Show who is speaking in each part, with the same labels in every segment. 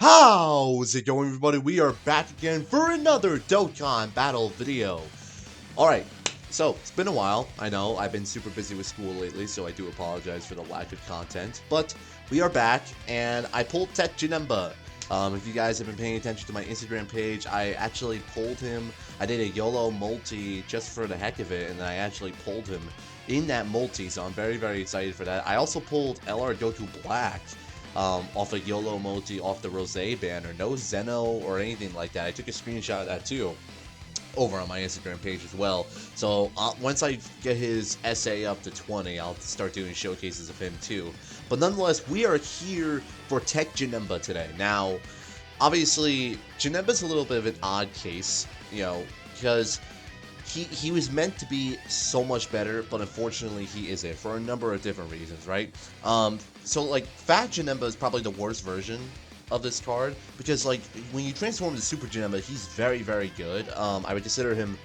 Speaker 1: How's it going, everybody? We are back again for another Dokkan battle video. Alright, so it's been a while. I know I've been super busy with school lately, so I do apologize for the lack of content. But we are back, and I pulled TEQ JANEMBA. If you guys have been paying attention to my Instagram page, I actually pulled him. I did a YOLO multi just for the heck of it, and I actually pulled him in that multi, so I'm very, very excited for that. I also pulled LR Goku Black. Off a YOLO multi off the Rose banner. No Zeno or anything like that. I took a screenshot of that too over on my Instagram page as well. So once I get his SA up to 20, I'll start doing showcases of him too. But nonetheless, we are here for TEQ JANEMBA today. Now, obviously, JANEMBA's a little bit of an odd case, you know, because he was meant to be so much better, but unfortunately he isn't for a number of different reasons, right? So like Fat JANEMBA is probably the worst version of this card because like when you transform to Super JANEMBA, he's very, very good. I would consider him.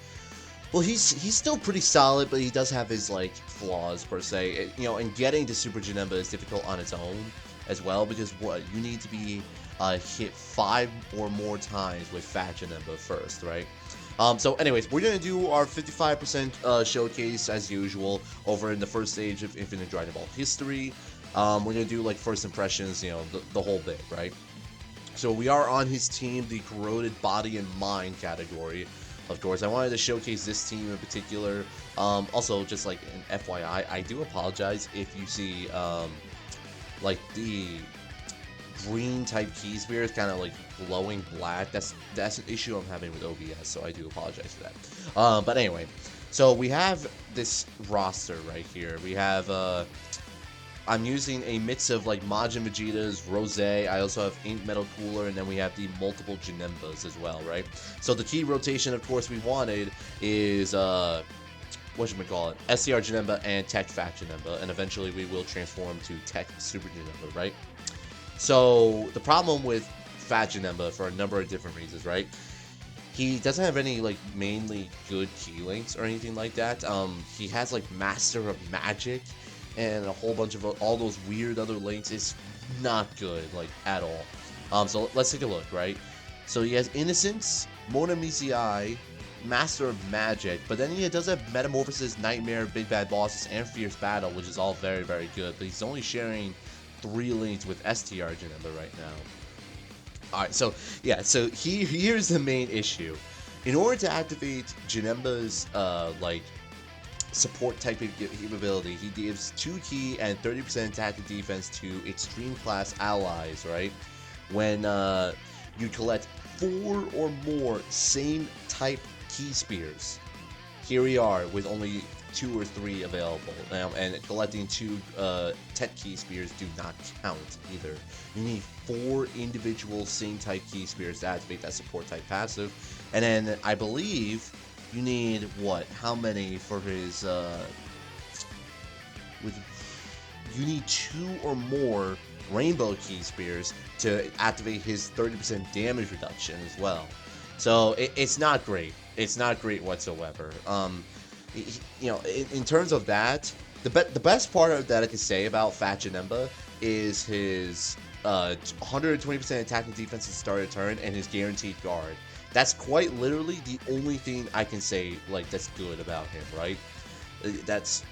Speaker 1: Well, he's still pretty solid, but he does have his like flaws per se. You know, and getting to Super JANEMBA is difficult on its own as well because what you need to be hit 5 or more times with Fat JANEMBA first, right? So anyways, we're going to do our 55% showcase as usual over in the first stage of Infinite Dragon Ball history. We're going to do like first impressions, you know, the whole bit, right? So we are on his team, the Corroded Body and Mind category. Of course, I wanted to showcase this team in particular. Also, just like an FYI, I do apologize if you see like the green type key spear is kind of like glowing black. That's an issue I'm having with OBS, so I do apologize for that. But anyway, so we have this roster right here. We have I'm using a mix of like Majin Vegeta's, Rose. I also have Ink Metal Cooler, and then we have the multiple JANEMBAs as well, right? So the key rotation, of course, we wanted is whatchamacallit, SCR JANEMBA and TEQ Fat JANEMBA, and eventually we will transform to TEQ Super JANEMBA, right? So the problem with Fat JANEMBA for a number of different reasons, right? He doesn't have any like mainly good key links or anything like that. He has like Master of Magic and a whole bunch of all those weird other links. It's not good like at all. So let's take a look, right? So he has Innocence, Mona Mizii, Master of Magic, but then he does have Metamorphosis, Nightmare, Big Bad Bosses, and Fierce Battle, which is all very, very good. But he's only sharing 3 links with STR JANEMBA right now. Alright, so yeah, so here's the main issue. In order to activate JANEMBA's like support type capability, he gives 2 key and 30% attack and defense to extreme class allies, right? When you collect 4 or more same type key spears. Here we are with only 2 or 3 available, and collecting 2 TEQ key spears do not count either. You need 4 individual same type key spears to activate that support type passive, and then I believe you need what? How many for his? You need 2 or more rainbow key spears to activate his 30% damage reduction as well. So it's not great. It's not great whatsoever. You know, in terms of that, the best part of that I can say about Fat JANEMBA is his 120% attack and defense at the start of turn and his guaranteed guard. That's quite literally the only thing I can say like that's good about him, right? That's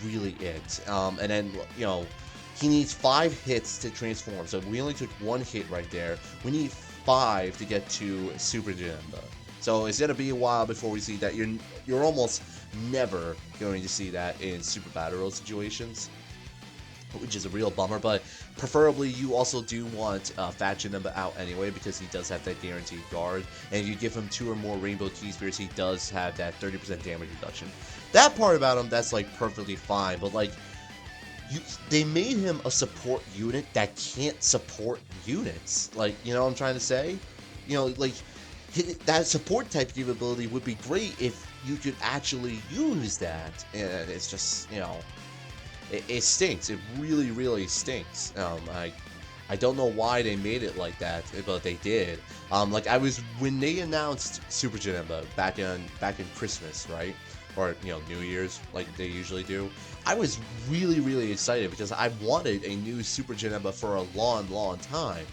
Speaker 1: really it. And then you know he needs 5 hits to transform. So we only took 1 hit right there. We need 5 to get to Super JANEMBA. So it's gonna be a while before we see that. You're almost never going to see that in Super Battle Road situations, which is a real bummer, but preferably you also do want Fat JANEMBA out anyway because he does have that guaranteed guard, and if you give him 2 or more Rainbow Key Spears, he does have that 30% damage reduction. That part about him, that's like perfectly fine, but like they made him a support unit that can't support units. Like, you know what I'm trying to say? You know, like that support type capability would be great if you could actually use that, and it's just, you know, it stinks. It really, really stinks. I don't know why they made it like that, but they did. Like when they announced Super JANEMBA back in Christmas, right? Or, you know, New Year's, like they usually do. I was really, really excited because I wanted a new Super JANEMBA for a long, long time.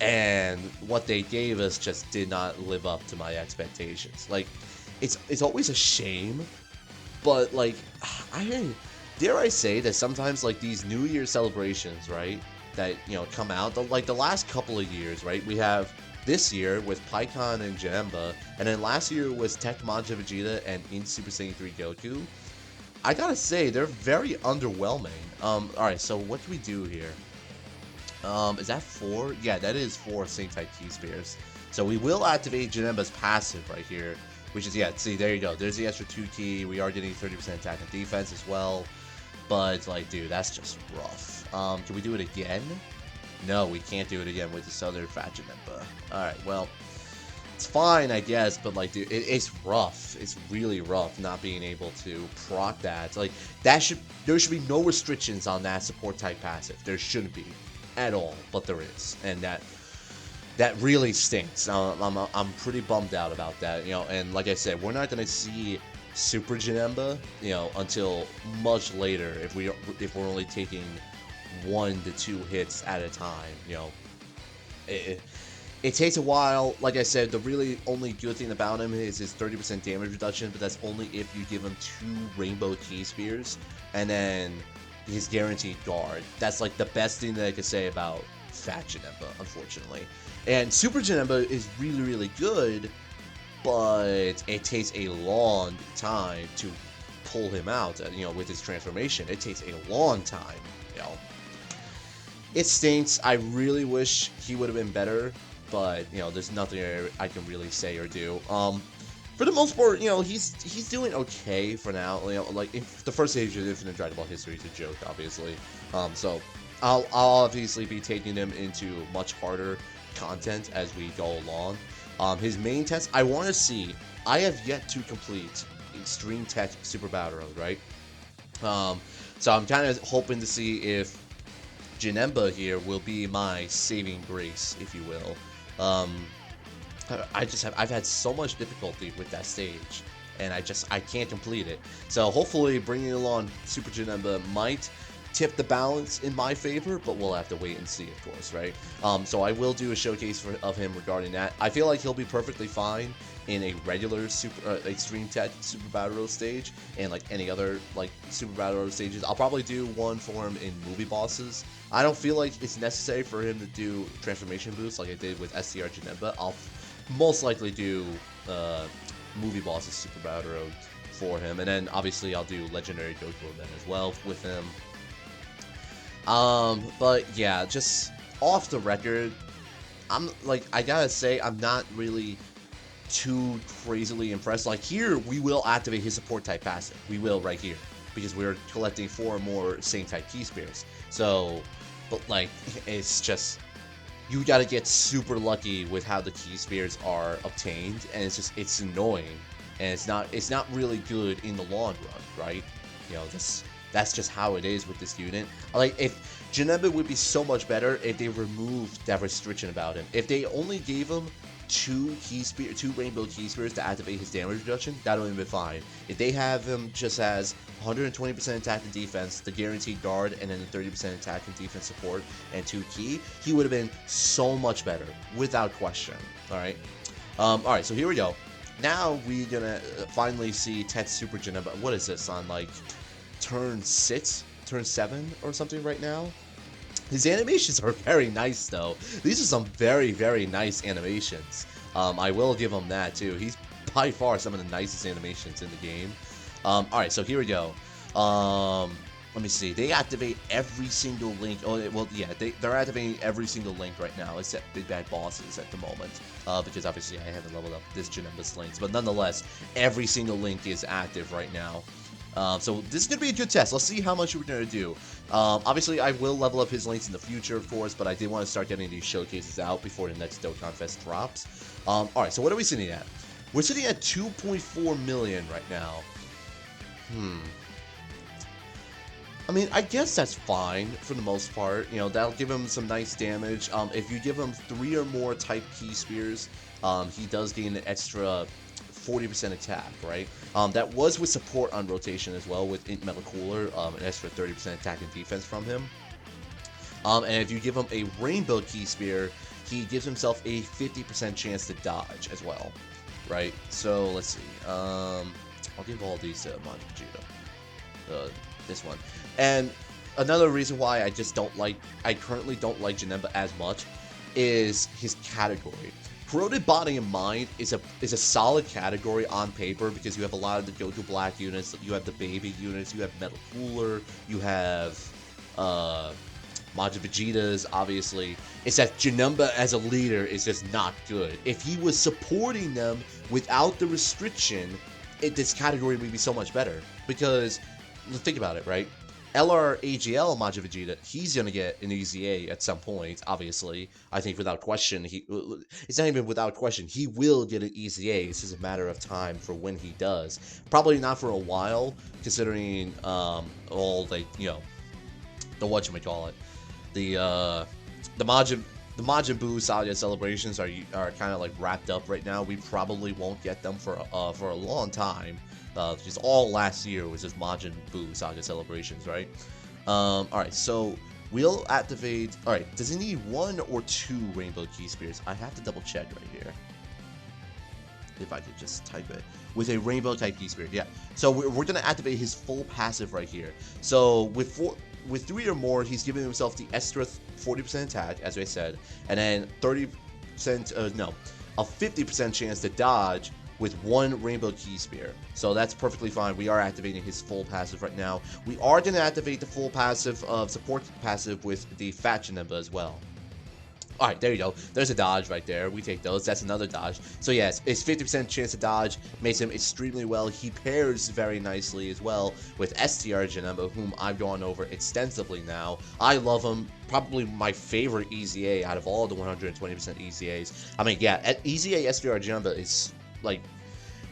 Speaker 1: and what they gave us just did not live up to my expectations. Like, it's always a shame, but like, I dare I say that sometimes like these New Year celebrations, right? That come out like the last couple of years, right? We have this year with PyCon and JANEMBA, and then last year was TEQ Manja Vegeta and in Super Saiyan 3 Goku. I gotta say they're very underwhelming. All right, so what do we do here? Is that 4? Yeah, that is 4 same type key spears. So we will activate Janemba's passive right here, which is, yeah, see, there you go. There's the extra 2 key. We are getting 30% attack and defense as well. But, like, dude, that's just rough. Can we do it again? No, we can't do it again with this other fat Janemba. Alright, well, it's fine, I guess, but, like, dude, it's rough. It's really rough not being able to proc that. Like, there should be no restrictions on that support type passive. There shouldn't be at all, but there is, and that really stinks. I'm pretty bummed out about that, and like I said, we're not gonna see Super Janemba, until much later if we're only taking 1 to 2 hits at a time. It takes a while. Like I said, the really only good thing about him is his 30% damage reduction, but that's only if you give him 2 Rainbow Key Spears, and then his guaranteed guard. That's like the best thing that I could say about Fat Janemba, unfortunately. And Super Janemba is really, really good, but it takes a long time to pull him out, with his transformation. It takes a long time, It stinks. I really wish he would have been better, but, there's nothing I can really say or do. For the most part, he's doing okay for now. Like, the first stage of Infinite Dragon Ball history is a joke, obviously. So I'll obviously be taking him into much harder content as we go along. His main test, I want to see. I have yet to complete Extreme TEQ Super Battle Road, right? So I'm kind of hoping to see if Janemba here will be my saving grace, if you will. I've had so much difficulty with that stage, and I can't complete it. So hopefully bringing along Super Janemba might tip the balance in my favor, but we'll have to wait and see, of course, right? So I will do a showcase of him regarding that. I feel like he'll be perfectly fine in a regular Extreme TEQ Super Battle Road stage, and like any other like Super Battle Road stages. I'll probably do one for him in movie bosses. I don't feel like it's necessary for him to do transformation boosts like I did with STR Janemba. I'll most likely do movie bosses Super Battle Road for him, and then obviously I'll do Legendary Goku then as well with him. But yeah, just off the record, I gotta say, I'm not really too crazily impressed. Like, here, we will activate his support type passive. We will right here, because we're collecting 4 more same type key spears. So, but like, it's just, you gotta get super lucky with how the key spears are obtained, and it's annoying, and it's not really good in the long run, right? That's just how it is with this unit. Like, if Janemba would be so much better if they removed that restriction about him. If they only gave him 2 Rainbow Key Spears to activate his damage reduction, that would have been fine. If they have him just as 120% attack and defense, the guaranteed guard, and then the 30% attack and defense support, and 2 key, he would have been so much better, without question. Alright? Alright, so here we go. Now we're gonna finally see TEQ Super Janemba. What is this, on like turn 7 or something right now? His animations are very nice, though. These are some very, very nice animations. I will give him that, too. He's by far some of the nicest animations in the game. Alright, so here we go. Let me see. They activate every single link. Oh, well, yeah, they're activating every single link right now, except Big Bad Bosses at the moment. Because obviously I haven't leveled up this Janemba's links. But nonetheless, every single link is active right now. So this is going to be a good test. Let's see how much we're going to do. Obviously, I will level up his links in the future, of course, but I did want to start getting these showcases out before the next Dokkan Fest drops. Alright, so what are we sitting at? We're sitting at 2.4 million right now. I mean, I guess that's fine for the most part. That'll give him some nice damage. If you give him 3 or more type key spears, he does gain an extra 40% attack, right? That was with support on rotation as well, with Int Metal Cooler, an extra 30% attack and defense from him. And if you give him a Rainbow Key Spear, he gives himself a 50% chance to dodge as well, right? So let's see. I'll give all these to Majin Vegeta. This one. And another reason why I currently don't like JANEMBA as much is his category. Corroded Body and Mind is a solid category on paper because you have a lot of the Goku Black units, you have the baby units, you have Metal Cooler, you have Majin Vegeta's, obviously. It's that JANEMBA as a leader is just not good. If he was supporting them without the restriction, this category would be so much better. Because, think about it, right? LRAGL Majin Vegeta, he's going to get an easy A at some point, obviously. I think without question, it's not even without question, he will get an easy A. It's just a matter of time for when he does. Probably not for a while, considering all, like, you know, the whatchamacallit. The Majin Buu Saga celebrations are kind of like wrapped up right now. We probably won't get them for a long time. Just all last year was just Majin Buu Saga celebrations, right? Alright, so we'll activate. Alright, does it need 1 or 2 Rainbow Key Spears? I have to double check right here. If I could just type it. With a Rainbow type Key Spear, yeah. So we're going to activate his full passive right here. So with 3 or more, he's giving himself the extra 40% attack, as I said, and then 30%, a 50% chance to dodge with 1 Rainbow Key Spear. So that's perfectly fine. We are activating his full passive right now. We are going to activate the full passive of support passive with the Fat JANEMBA as well. Alright, there you go. There's a dodge right there. We take those. That's another dodge. So yes, it's 50% chance to dodge. Makes him extremely well. He pairs very nicely as well with STR JANEMBA, whom I've gone over extensively now. I love him. Probably my favorite Easy A out of all the 120% Easy A's. I mean, yeah, Easy A STR JANEMBA is, like,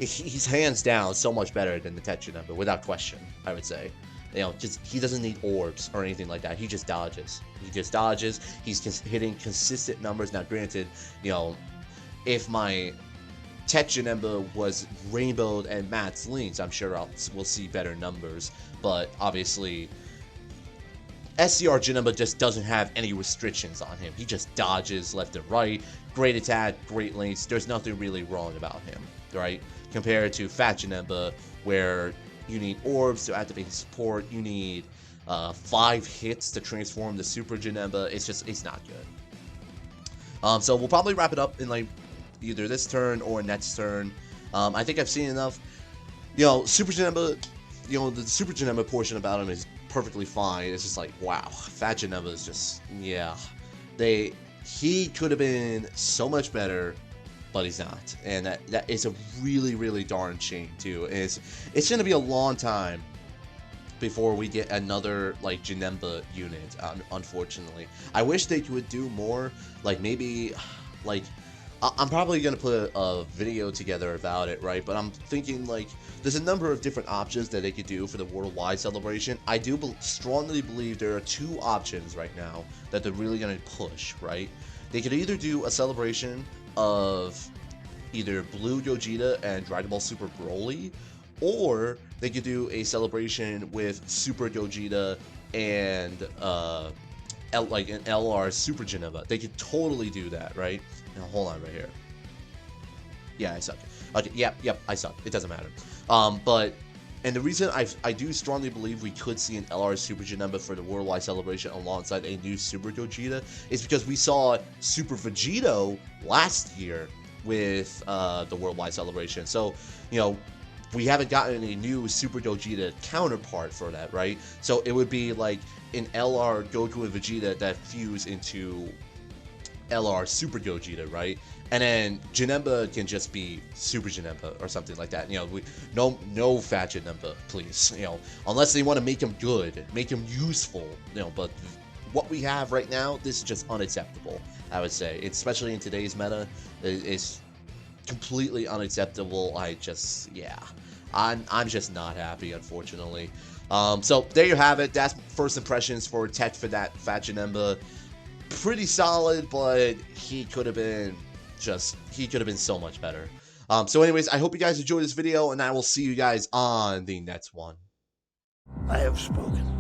Speaker 1: he's hands down so much better than the TEQ JANEMBA, without question, I would say. You know, just he doesn't need orbs or anything like that. He just dodges. He just dodges. He's hitting consistent numbers. Now, granted, you know, if my TEQ JANEMBA was rainbowed and Matt's links, I'm sure we'll see better numbers. But obviously, SCR JANEMBA just doesn't have any restrictions on him. He just dodges left and right. Great attack, great links. There's nothing really wrong about him, right? Compared to Fat JANEMBA, where you need orbs to activate his support. You need 5 hits to transform the Super JANEMBA. It's not good. So we'll probably wrap it up in like either this turn or next turn. I think I've seen enough. You know, Super JANEMBA. You know, the Super JANEMBA portion about him is perfectly fine. It's just like, wow, Fat JANEMBA is just, yeah. He could have been so much better, but he's not, and that is a really, really darn shame too. And it's gonna be a long time before we get another like JANEMBA unit. Unfortunately, I wish they would do more. Like maybe, like I'm probably gonna put a video together about it, right? But I'm thinking like there's a number of different options that they could do for the worldwide celebration. I do strongly believe there are 2 options right now that they're really gonna push, right? They could either do a celebration of either Blue Gogeta and Dragon Ball Super Broly, or they could do a celebration with Super Gogeta and like an LR Super JANEMBA. They could totally do that, right? Now hold on right here. Yeah, I suck. Okay, yep, I suck. It doesn't matter. And the reason I do strongly believe we could see an LR Super JANEMBA for the worldwide celebration alongside a new Super Gogeta is because we saw Super Vegito last year with the worldwide celebration. So, you know, we haven't gotten a new Super Gogeta counterpart for that, right? So it would be like an LR Goku and Vegeta that fuse into LR Super Gogeta, right? And then JANEMBA can just be Super JANEMBA or something like that. You know, no Fat JANEMBA, please. You know, unless they want to make him good, make him useful. You know, but what we have right now, this is just unacceptable. I would say, especially in today's meta, it's completely unacceptable. I'm just not happy, unfortunately. So there you have it. That's first impressions for TEQ for that Fat JANEMBA. Pretty solid, but he could have been so much better. So anyways, I hope you guys enjoyed this video, and I will see you guys on the next one.
Speaker 2: I have spoken.